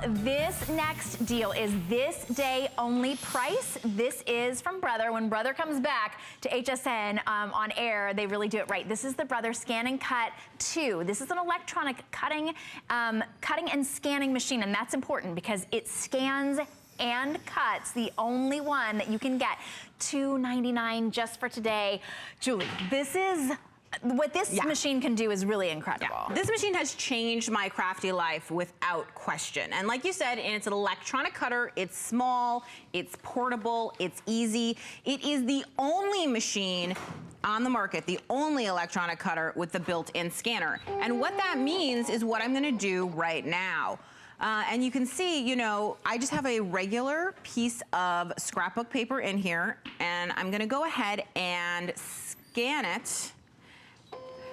this next deal is this day only price. This is from Brother. When Brother comes back to HSN on air, they really do it right. This is the Brother ScanNCut2. This is an electronic cutting and scanning machine, and that's important because it scans and cuts, the only one that you can get. $2.99 just for today. Julie, this is what this machine can do is really incredible. Yeah. This machine has changed my crafty life without question. And like you said, it's an electronic cutter. It's small, it's portable, it's easy. It is the only machine on the market, the only electronic cutter with the built-in scanner. And what that means is what I'm gonna do right now. And you can see, you know, I just have a regular piece of scrapbook paper in here, and I'm gonna go ahead and scan it.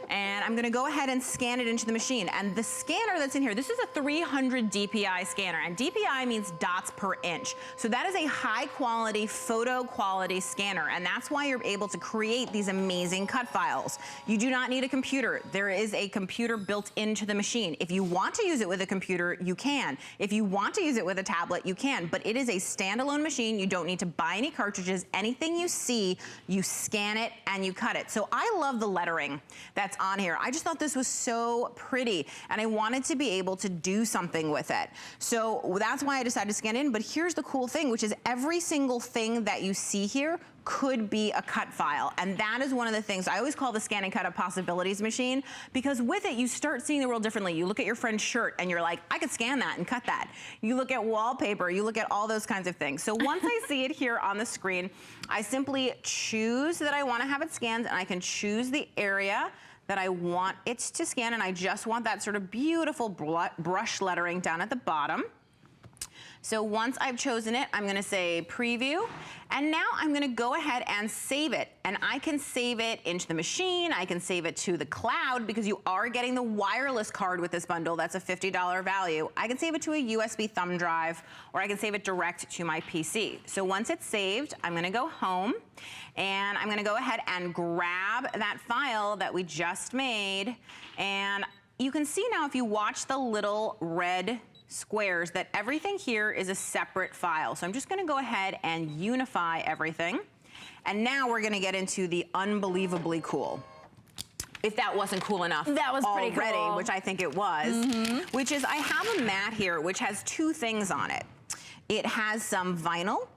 And I'm gonna go ahead and scan it into the machine. And the scanner that's in here, this is a 300 DPI scanner, and DPI means dots per inch. So that is a high quality, photo quality scanner, and that's why you're able to create these amazing cut files. You do not need a computer. There is a computer built into the machine. If you want to use it with a computer, you can. If you want to use it with a tablet, you can, but it is a standalone machine. You don't need to buy any cartridges. Anything you see, you scan it and you cut it. So I love the lettering that's on here. I just thought this was so pretty, and I wanted to be able to do something with it. So that's why I decided to scan in, but here's the cool thing, which is every single thing that you see here could be a cut file. And that is one of the things, I always call the ScanNCut a possibilities machine, because with it, you start seeing the world differently. You look at your friend's shirt and you're like, I could scan that and cut that. You look at wallpaper, you look at all those kinds of things. So once I see it here on the screen, I simply choose that I want to have it scanned, and I can choose the area that I want it to scan, and I just want that sort of beautiful brush lettering down at the bottom. So once I've chosen it, I'm gonna say preview, and now I'm gonna go ahead and save it. And I can save it into the machine, I can save it to the cloud, because you are getting the wireless card with this bundle. That's a $50 value. I can save it to a USB thumb drive, or I can save it direct to my PC. So once it's saved, I'm gonna go home, and I'm gonna go ahead and grab that file that we just made. And you can see now, if you watch the little red squares, that everything here is a separate file. So I'm just gonna go ahead and unify everything. And now we're gonna get into the unbelievably cool. If that wasn't cool enough that was already, pretty cool. Which I think it was, which is I have a mat here which has two things on it. It has some vinyl,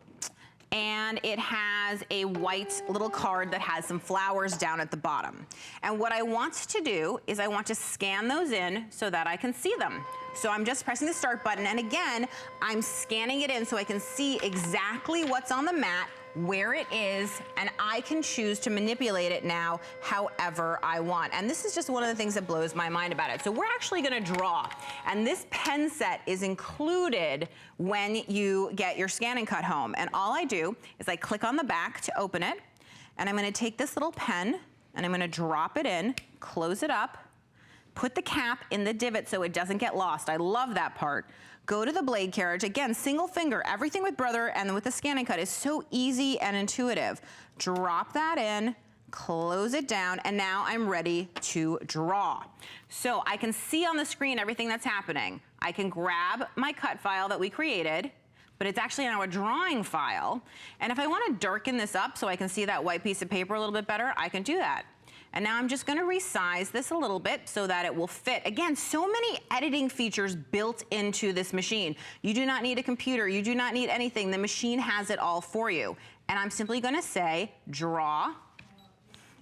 and it has a white little card that has some flowers down at the bottom. And what I want to do is I want to scan those in so that I can see them. So I'm just pressing the start button, and again, I'm scanning it in so I can see exactly what's on the mat, where it is, and I can choose to manipulate it now however I want. And this is just one of the things that blows my mind about it. So we're actually gonna draw, and this pen set is included when you get your ScanNCut home. And all I do is I click on the back to open it, and I'm gonna take this little pen, and I'm gonna drop it in, close it up, put the cap in the divot so it doesn't get lost. I love that part. Go to the blade carriage. Again, single finger. Everything with Brother and with the ScanNCut is so easy and intuitive. Drop that in, close it down, and now I'm ready to draw. So I can see on the screen everything that's happening. I can grab my cut file that we created, but it's actually now a drawing file. And if I want to darken this up so I can see that white piece of paper a little bit better, I can do that. And now I'm just gonna resize this a little bit so that it will fit. Again, so many editing features built into this machine. You do not need a computer, you do not need anything. The machine has it all for you. And I'm simply gonna say, draw,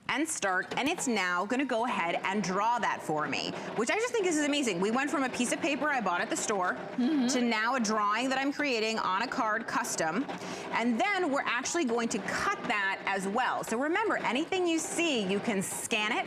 and start, and it's now gonna go ahead and draw that for me, which I just think is amazing. We went from a piece of paper I bought at the store to now a drawing that I'm creating on a card custom, and then we're actually going to cut that as well. So remember, anything you see, you can scan it,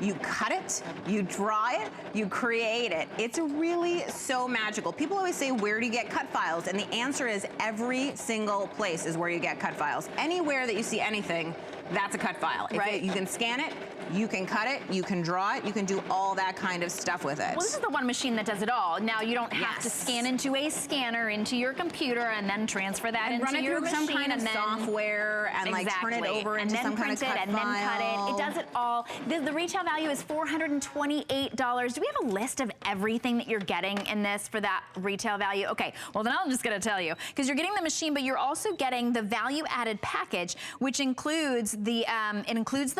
you cut it, you draw it, you create it. It's really so magical. People always say, where do you get cut files? And the answer is every single place is where you get cut files. Anywhere that you see anything, that's a cut file. Right. You can scan it, you can cut it, you can draw it, you can do all that kind of stuff with it. Well, this is the one machine that does it all. Now, you don't have to scan into a scanner, into your computer, and then transfer that into your machine. Run it through some kind of software and like turn it over into some kind of cut file. And then cut it. It does it all. The retail value is $428. Do we have a list of everything that you're getting in this for that retail value? Okay, well then I'm just gonna tell you, because you're getting the machine, but you're also getting the value added package, which includes the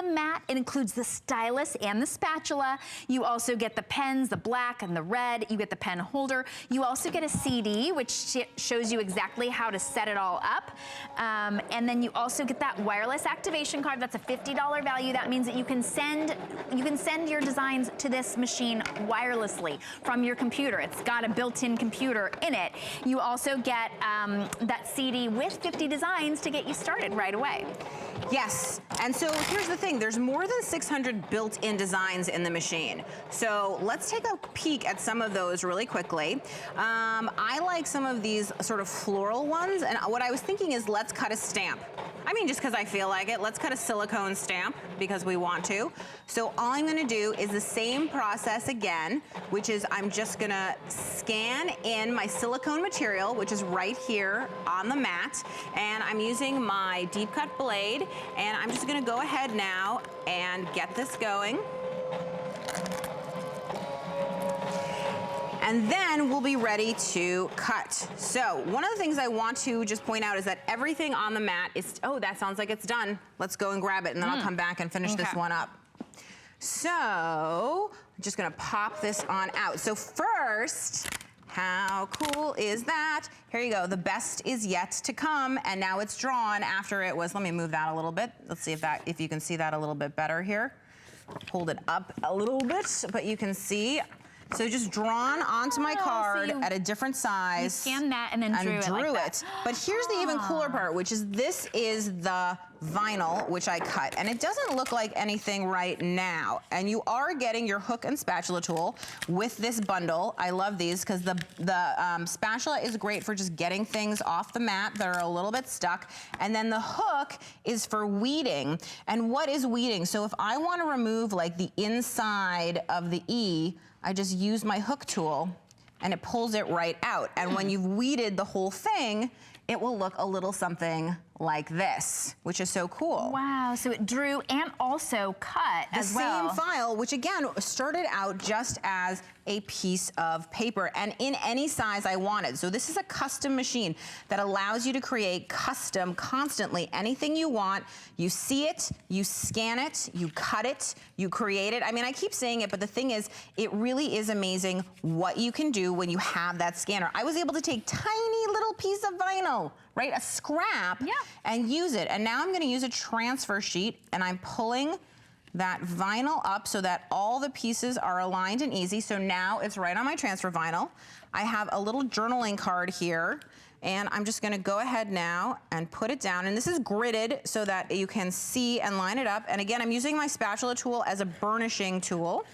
mat, it includes the stylus and the spatula. You also get the pens, the black and the red. You get the pen holder. You also get a CD, which shows you exactly how to set it all up. And then you also get that wireless activation card. That's a $50 value. That means that you can send your designs to this machine wirelessly from your computer. It's got a built-in computer in it. You also get that CD with 50 designs to get you started right away. Yes, and so here's the thing, there's more than 600 built-in designs in the machine. So let's take a peek at some of those really quickly. I like some of these sort of floral ones, and what I was thinking is let's cut a stamp. I mean, just because I feel like it, let's cut a silicone stamp because we want to. So all I'm gonna do is the same process again, which is I'm just gonna scan in my silicone material, which is right here on the mat, and I'm using my deep cut blade, and I'm just gonna go ahead now and get this going. And then we'll be ready to cut. So one of the things I want to just point out is that everything on the mat is, oh, that sounds like it's done. Let's go and grab it, and then I'll come back and finish this one up. So I'm just gonna pop this on out. So first, how cool is that? Here you go, the best is yet to come, and now it's drawn after it was, let me move that a little bit. Let's see if you can see that a little bit better here. Hold it up a little bit, but you can see. So just drawn onto my card at a different size. You scanned that and then drew it like that. But here's the even cooler part, which is this is the vinyl, which I cut. And it doesn't look like anything right now. And you are getting your hook and spatula tool with this bundle. I love these because the spatula is great for just getting things off the mat that are a little bit stuck. And then the hook is for weeding. And what is weeding? So if I want to remove like the inside of the E, I just use my hook tool and it pulls it right out. And when you've weeded the whole thing, it will look a little something like this, which is so cool. Wow, so it drew and also cut as well. The same file, which again, started out just as a piece of paper and in any size I wanted. So this is a custom machine that allows you to create custom constantly anything you want. You see it, you scan it, you cut it, you create it. I mean, I keep saying it, but the thing is, it really is amazing what you can do when you have that scanner. I was able to take tiny little piece of vinyl, right, a scrap, and use it. And now I'm gonna use a transfer sheet, and I'm pulling that vinyl up so that all the pieces are aligned and easy. So now it's right on my transfer vinyl. I have a little journaling card here, and I'm just gonna go ahead now and put it down. And this is gridded so that you can see and line it up. And again, I'm using my spatula tool as a burnishing tool.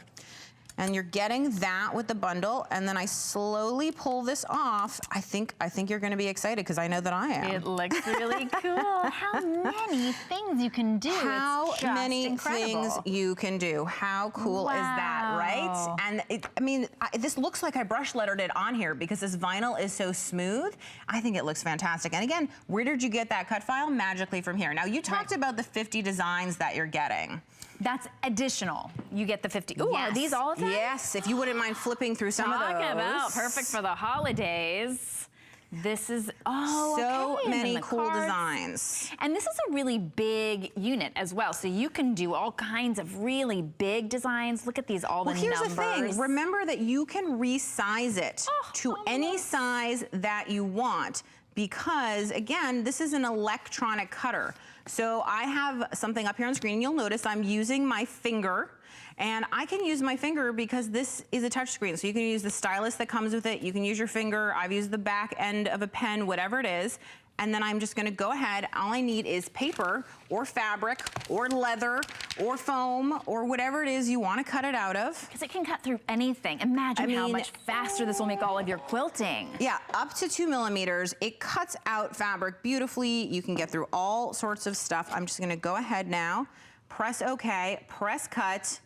And you're getting that with the bundle, and then I slowly pull this off. I think you're gonna be excited because I know that I am. It looks really cool. How many things you can do. How many things you can do. How cool is that, right? And I mean, this looks like I brush lettered it on here because this vinyl is so smooth. I think it looks fantastic. And again, where did you get that cut file? Magically from here. Now you talked about the 50 designs that you're getting. That's additional. You get the 50. Ooh, yes. Are these all of them? Yes, if you wouldn't mind flipping through some of those. Talking about perfect for the holidays. This is, so many cool designs. And this is a really big unit as well. So you can do all kinds of really big designs. Look at these, all the numbers. Here's the thing. Remember that you can resize it to any size that you want. Because again, this is an electronic cutter. So I have something up here on the screen, and you'll notice I'm using my finger, and I can use my finger because this is a touch screen. So you can use the stylus that comes with it, you can use your finger, I've used the back end of a pen, whatever it is, And then I'm just gonna go ahead, all I need is paper or fabric or leather or foam or whatever it is you wanna cut it out of. Because it can cut through anything. Imagine how much faster this will make all of your quilting. Yeah, up to 2 millimeters. It cuts out fabric beautifully. You can get through all sorts of stuff. I'm just gonna go ahead now, press OK, press cut,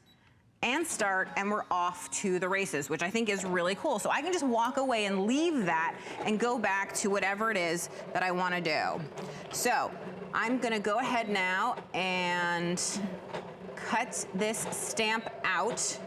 and start, and we're off to the races, which I think is really cool. So I can just walk away and leave that and go back to whatever it is that I wanna do. So I'm gonna go ahead now and cut this stamp out.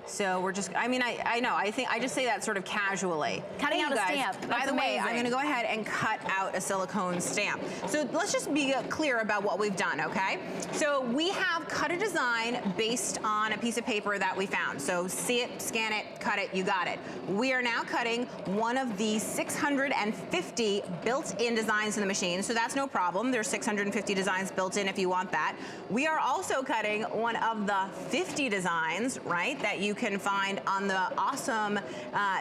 So we're just, I mean, I know, I think, I just say that sort of casually. Cutting out a stamp, by the way, I'm gonna go ahead and cut out a silicone stamp. So let's just be clear about what we've done, okay? So we have cut a design based on a piece of paper that we found. So see it, scan it, cut it, you got it. We are now cutting one of the 650 built-in designs in the machine, so that's no problem. There's 650 designs built in if you want that. We are also cutting one of the 50 designs, right, that you can find on the awesome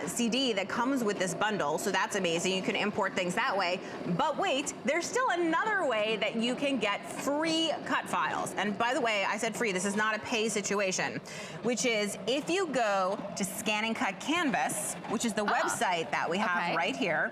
CD that comes with this bundle. So that's amazing. You can import things that way. But wait, there's still another way that you can get free cut files. And by the way, I said free. This is not a pay situation, which is if you go to ScanNCut Canvas, which is the website that we have right here,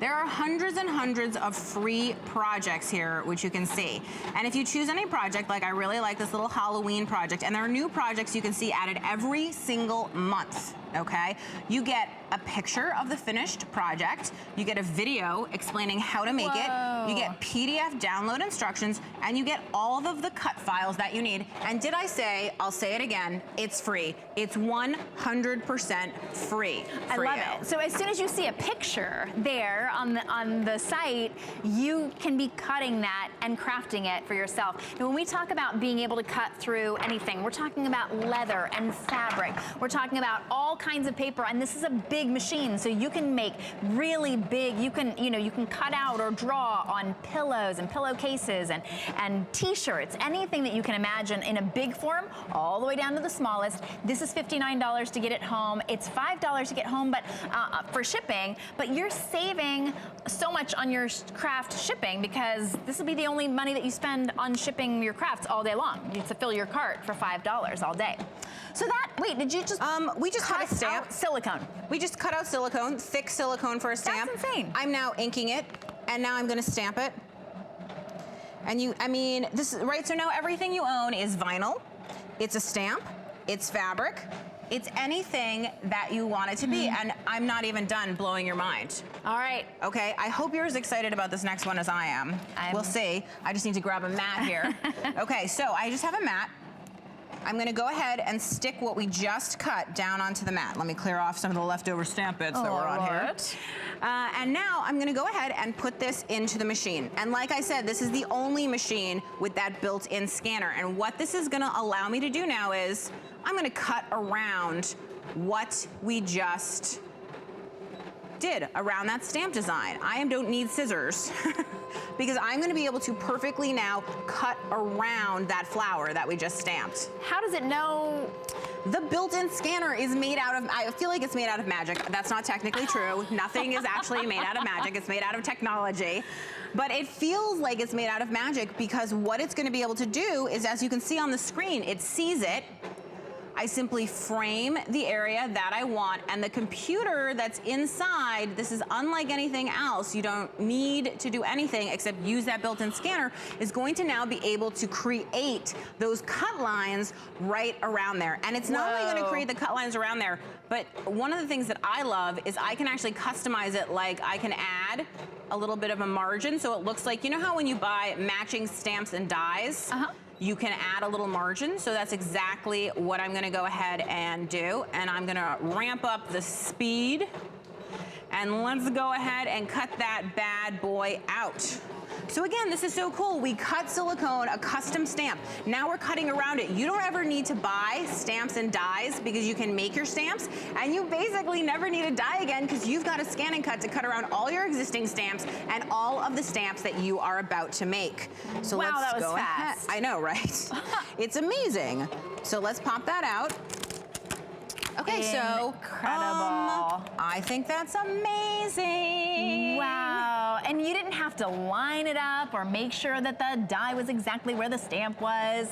there are hundreds and hundreds of free projects here, which you can see. And if you choose any project, like I really like this little Halloween project, and there are new projects you can see added every single month, okay? You get a picture of the finished project, you get a video explaining how to make it, you get PDF download instructions, and you get all of the cut files that you need. And did I say, I'll say it again, it's free. It's 100% free. I love it. So as soon as you see a picture there on the site, you can be cutting that and crafting it for yourself. And when we talk about being able to cut through anything, we're talking about leather and fabric. We're talking about all kinds of paper, and this is a big machine, so you can make really big, you can cut out or draw on pillows and pillowcases and t-shirts, anything that you can imagine in a big form, all the way down to the smallest. This is $59 to get it home. It's $5 to get home, but for shipping, but you're saving so much on your craft shipping because this will be the only money that you spend on shipping your crafts all day long. You to fill your cart for $5 all day. So that, wait, did you just we just cut a stamp. Silicone. We just cut out silicone, thick silicone for a stamp. That's insane. I'm now inking it, and now I'm gonna stamp it. And I mean, this is, right, so now everything you own is vinyl, it's a stamp, it's fabric, it's anything that you want it to be, and I'm not even done blowing your mind. All right. Okay, I hope you're as excited about this next one as I am. We'll see. I just need to grab a mat here. Okay, so I just have a mat. I'm gonna go ahead and stick what we just cut down onto the mat. Let me clear off some of the leftover stamp bits that were on here. And now I'm gonna go ahead and put this into the machine. And like I said, this is the only machine with that built-in scanner. And what this is gonna allow me to do now is, I'm gonna cut around what we just did around that stamp design. I don't need scissors because I'm gonna be able to perfectly now cut around that flower that we just stamped. How does it know? The built-in scanner is made out of, I feel like it's made out of magic. That's not technically true. Nothing is actually made out of magic. It's made out of technology. But it feels like it's made out of magic because what it's gonna be able to do is, as you can see on the screen, it sees it. I simply frame the area that I want, and the computer that's inside, this is unlike anything else, you don't need to do anything except use that built-in scanner, is going to now be able to create those cut lines right around there. And it's not only gonna create the cut lines around there, but one of the things that I love is I can actually customize it. Like I can add a little bit of a margin so it looks like, you know how when you buy matching stamps and dies, you can add a little margin, so that's exactly what I'm gonna go ahead and do. And I'm gonna ramp up the speed, and let's go ahead and cut that bad boy out. So again, this is so cool. We cut silicone, a custom stamp. Now we're cutting around it. You don't ever need to buy stamps and dies because you can make your stamps, and you basically never need a die again because you've got a ScanNCut to cut around all your existing stamps and all of the stamps that you are about to make. So wow, let's that was go fast. ahead. I know, right? It's amazing. So let's pop that out. Okay, so incredible. I think that's amazing. Wow, and you didn't have to line it up or make sure that the die was exactly where the stamp was.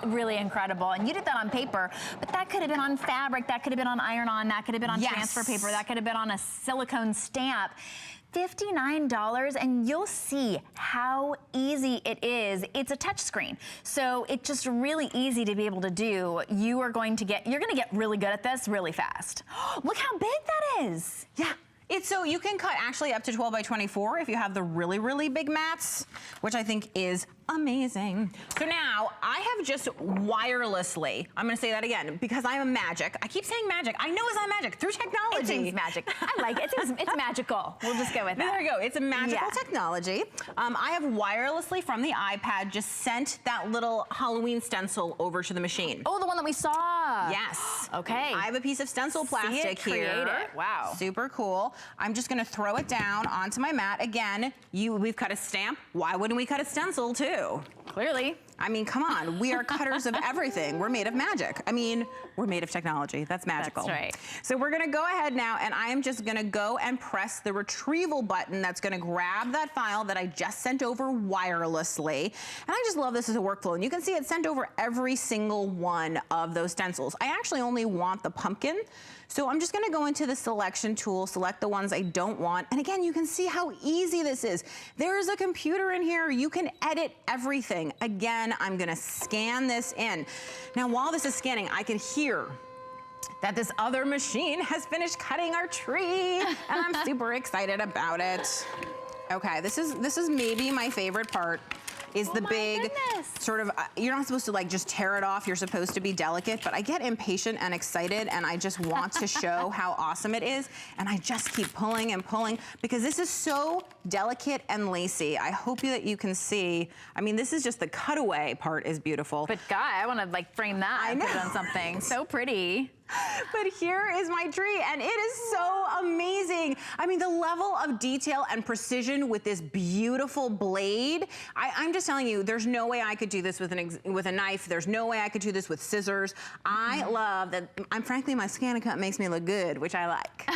Really incredible. And you did that on paper, but that could have been on fabric, that could have been on iron-on, that could have been on transfer paper, that could have been on a silicone stamp. $59, and you'll see how easy it is. It's a touch screen, so it's just really easy to be able to do. You're gonna get really good at this really fast. Look how big that is. Yeah. It's so you can cut actually up to 12 by 24 if you have the really, really big mats, which I think is amazing. So now I have just wirelessly, I'm gonna say that again because I'm a magic. I keep saying magic. I know it's not magic through technology. It seems magic. I like it. It's magical. We'll just go with that. There we go. It's a magical technology. I have wirelessly from the iPad just sent that little Halloween stencil over to the machine. Oh, the one that we saw. Yes. Okay. I have a piece of stencil plastic here. Wow. Super cool. I'm just gonna throw it down onto my mat. Again, we've cut a stamp. Why wouldn't we cut a stencil too? Clearly. I mean, come on. We are cutters of everything. We're made of magic. I mean, we're made of technology. That's magical. That's right. So we're gonna go ahead now and I am just gonna go and press the retrieval button that's gonna grab that file that I just sent over wirelessly. And I just love this as a workflow. And you can see it sent over every single one of those stencils. I actually only want the pumpkin. So I'm just gonna go into the selection tool, select the ones I don't want. And again, you can see how easy this is. There's a computer in here. You can edit everything. Again, I'm gonna scan this in. Now, while this is scanning, I can hear that this other machine has finished cutting our tree, and I'm super excited about it. Okay, this is maybe my favorite part. Is the big sort of, you're not supposed to like just tear it off, you're supposed to be delicate, but I get impatient and excited and I just want to show how awesome it is, and I just keep pulling and pulling because this is so delicate and lacy. I hope that you can see, I mean, this is just the cutaway part is beautiful. But God, I wanna like frame that and put it on something. So pretty. But here is my tree, and it is so amazing. I mean, the level of detail and precision with this beautiful blade, I'm just telling you, there's no way I could do this with a knife. There's no way I could do this with scissors. I love that, frankly, my ScanNCut makes me look good, which I like.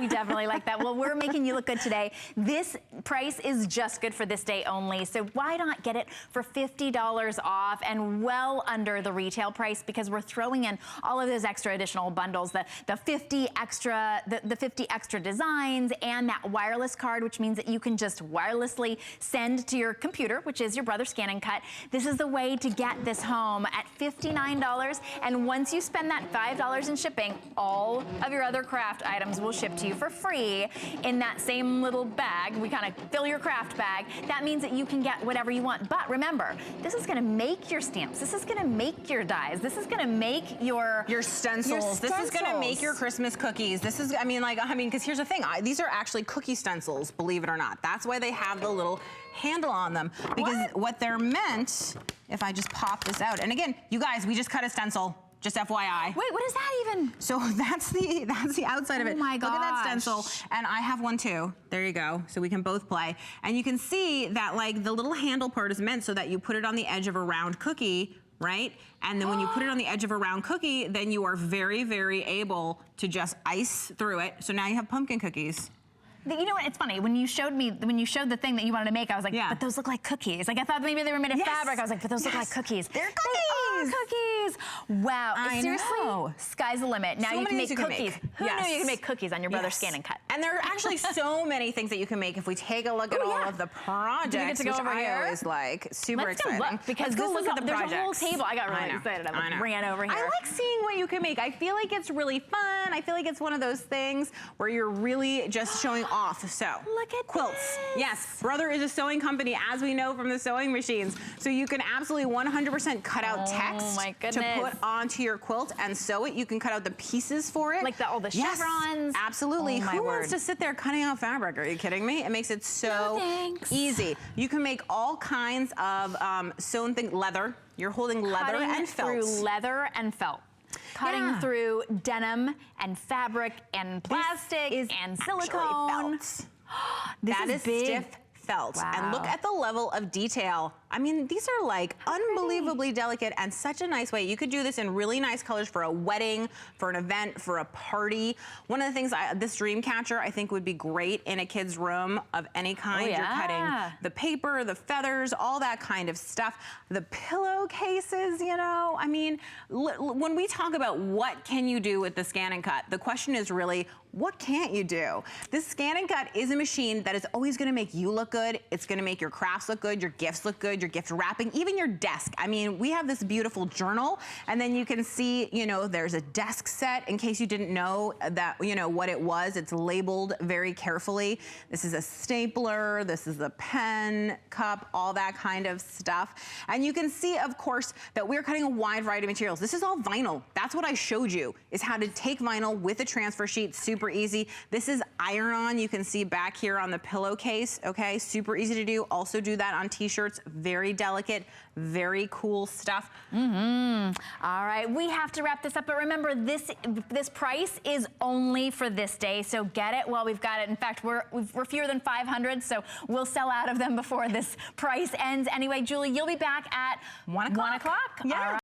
We definitely like that. Well, we're making you look good today. This price is just good for this day only, so why not get it for $50 off and well under the retail price, because we're throwing in all of those extra additional bundles, the 50 extra designs and that wireless card, which means that you can just wirelessly send to your computer, which is your brother ScanNCut. This is the way to get this home at $59, and once you spend that $5 in shipping, all of your other craft items will ship to you for free in that same little bag. We kind of fill your craft bag. That means that you can get whatever you want. But remember, this is gonna make your stamps. This is gonna make your dies. This is gonna make your stencils. This is gonna make your Christmas cookies. This is, because here's the thing. These are actually cookie stencils, believe it or not. That's why they have the little handle on them. Because what they're meant, if I just pop this out, and again, you guys, we just cut a stencil. Just FYI. Wait, what is that even? So that's the outside of it. Oh my gosh. Look at that stencil. And I have one too. There you go. So we can both play. And you can see that like the little handle part is meant so that you put it on the edge of a round cookie, right? And then when you put it on the edge of a round cookie, then you are very, very able to just ice through it. So now you have pumpkin cookies. You know what? It's funny. When you showed the thing that you wanted to make, I was like, but those look like cookies. Like I thought maybe they were made of fabric. I was like, but those look like cookies. They're cookies. They are cookies. Wow. Seriously, know. Sky's the limit. Now you can make cookies. Who knew you can make cookies on your brother ScanNCut? And there are actually so many things that you can make if we take a look at all of the projects, Do we get to go over here? I always like. Super exciting. Let's go look, because look at the there's projects. a whole table. I got really excited. I ran over here. I like seeing what you can make. I feel like it's really fun. I feel like it's one of those things where you're really just showing off. So look at quilts. This. Yes, Brother is a sewing company, as we know from the sewing machines. So you can absolutely 100% cut out text to put onto your quilt and sew it. You can cut out the pieces for it. Like all the chevrons. Absolutely. Who wants to sit there cutting out fabric? Are you kidding me? It makes it so easy. You can make all kinds of sewn things. Leather. You're holding leather and felt. Through leather and felt. Cutting through denim and fabric and plastic and silicone. That is stiff felt. Wow. And look at the level of detail. I mean, these are like unbelievably delicate and such a nice way. You could do this in really nice colors for a wedding, for an event, for a party. One of the things, this dream catcher I think would be great in a kid's room of any kind. You're cutting the paper, the feathers, all that kind of stuff. The pillowcases, you know, I mean, when we talk about what can you do with the ScanNCut, the question is really, what can't you do? This ScanNCut is a machine that is always gonna make you look good. It's gonna make your crafts look good, your gifts look good, your gift wrapping, even your desk. I mean, we have this beautiful journal, and then you can see, you know, there's a desk set in case you didn't know that, you know, what it was. It's labeled very carefully. This is a stapler, this is a pen, cup, all that kind of stuff. And you can see, of course, that we're cutting a wide variety of materials. This is all vinyl. That's what I showed you, is how to take vinyl with a transfer sheet, super easy. This is iron-on. You can see back here on the pillowcase, okay? Super easy to do. Also do that on t-shirts. Very delicate, very cool stuff. All right, we have to wrap this up, but remember, this price is only for this day, so get it while we've got it. In fact, we're fewer than 500, so we'll sell out of them before this price ends. Anyway, Julie, you'll be back at 1 o'clock. 1 o'clock. Yeah.